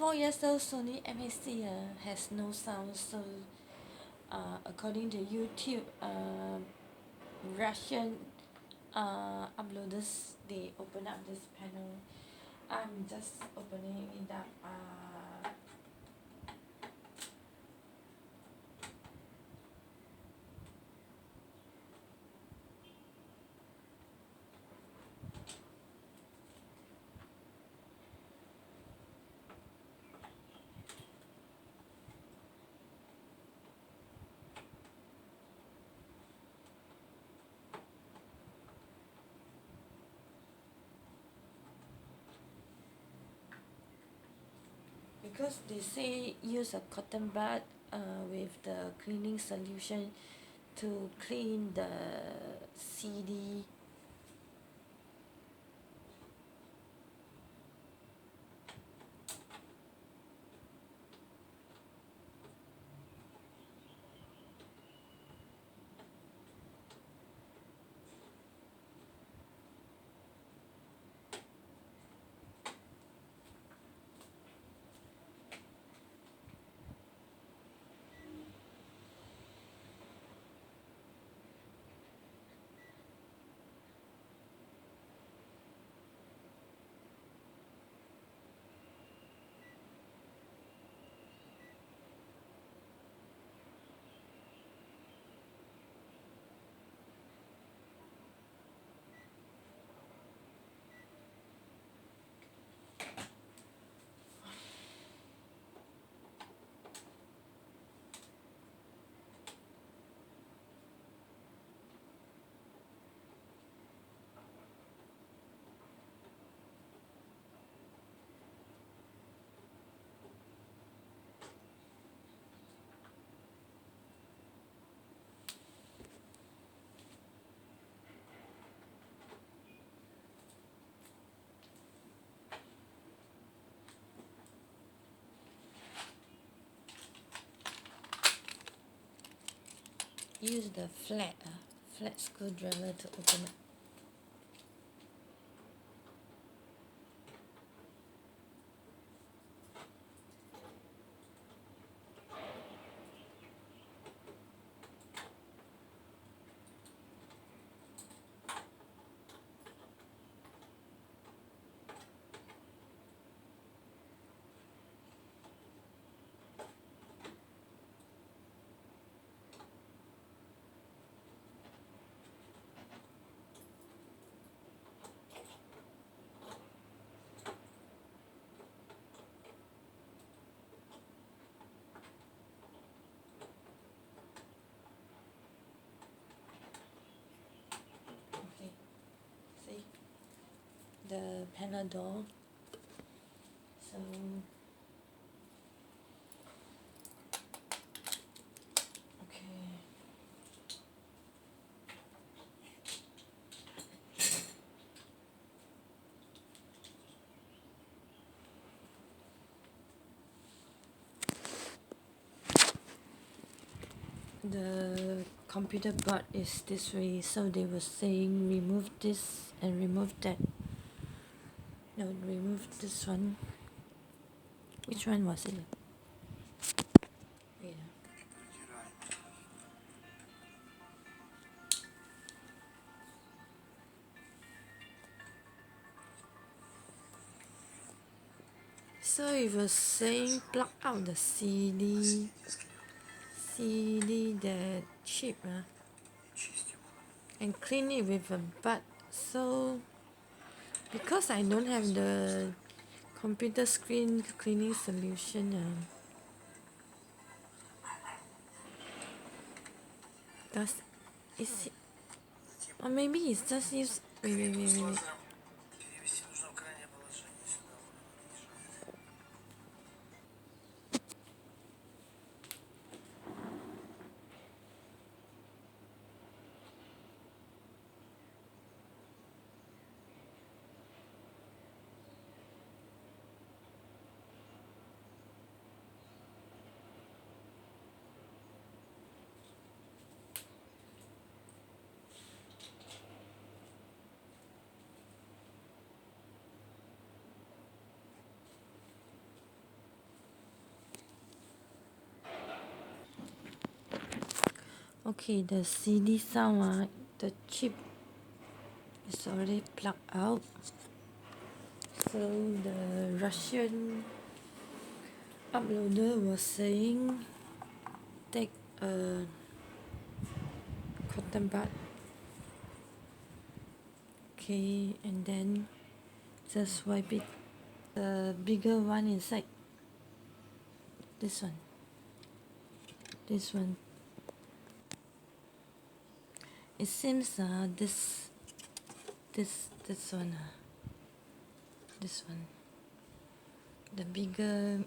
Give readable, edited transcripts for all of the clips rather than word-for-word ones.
4 years old Sony MHC has no sound, so according to YouTube, Russian uploaders, they open up this panel. I'm just opening it up. Because they say use a cotton bud with the cleaning solution to clean the CD. Use the flat screwdriver to open up. Okay, see the panel door. So okay. The computer board is this way, so they were saying remove this and remove that. No, remove this one. Which one was it? Yeah. So it was saying plug out the CD that chip and clean it with a bud. So because I don't have the computer screen cleaning solution, does is it, or maybe it's just use wait. Okay, the CD sound, the chip is already plugged out. So the Russian uploader was saying take a cotton bud, okay, and then just wipe it. The bigger one inside, this one, it seems this one, the bigger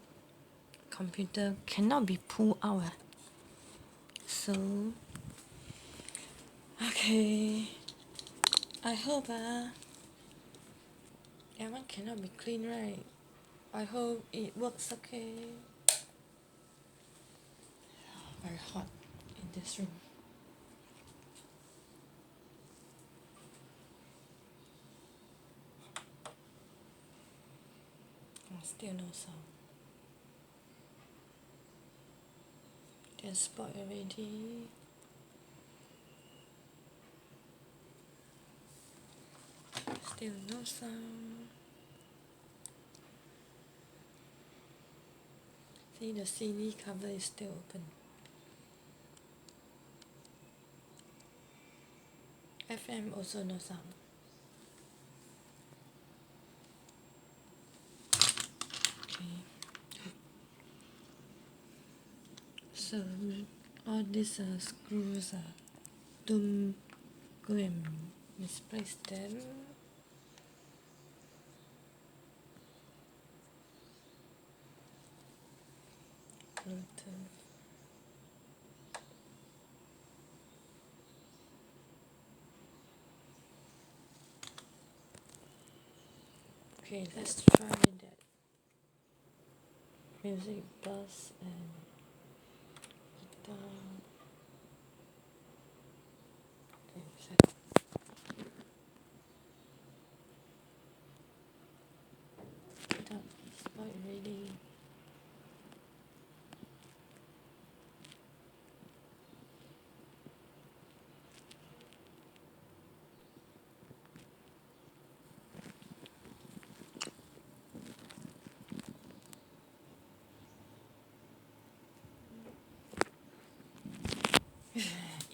computer cannot be pulled out. So okay, I hope that one cannot be clean, right? I hope it works okay. Very hot in this room. Still no sound. They're spoiled already. Still no sound. See, the CD cover is still open. FM also no sound. Okay. So all these screws don't go and misplace them. Bluetooth. Okay, let's try that music bus and guitar. Okay, set. Guitar spoiled already.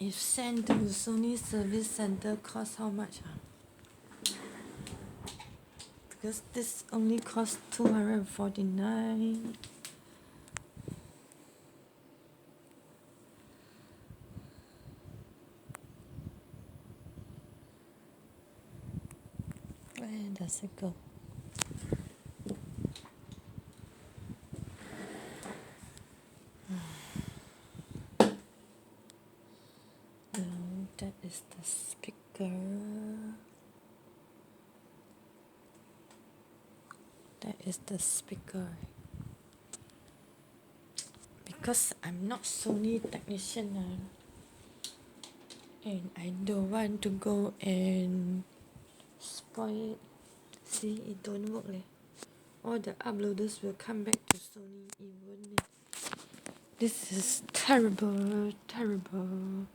If sent to Sony service center, cost how much? Because this only cost 249. Where does it go? No, that is the speaker. That is the speaker. Because I'm not Sony technician and I don't want to go and spoil it. See, it don't work leh. All the uploaders will come back to Sony. It won't. This is terrible, terrible.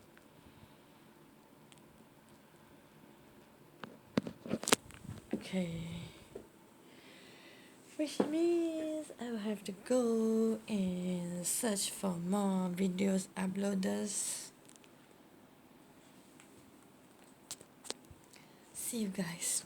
Okay. Which means I will have to go and search for more videos uploaders. See you guys.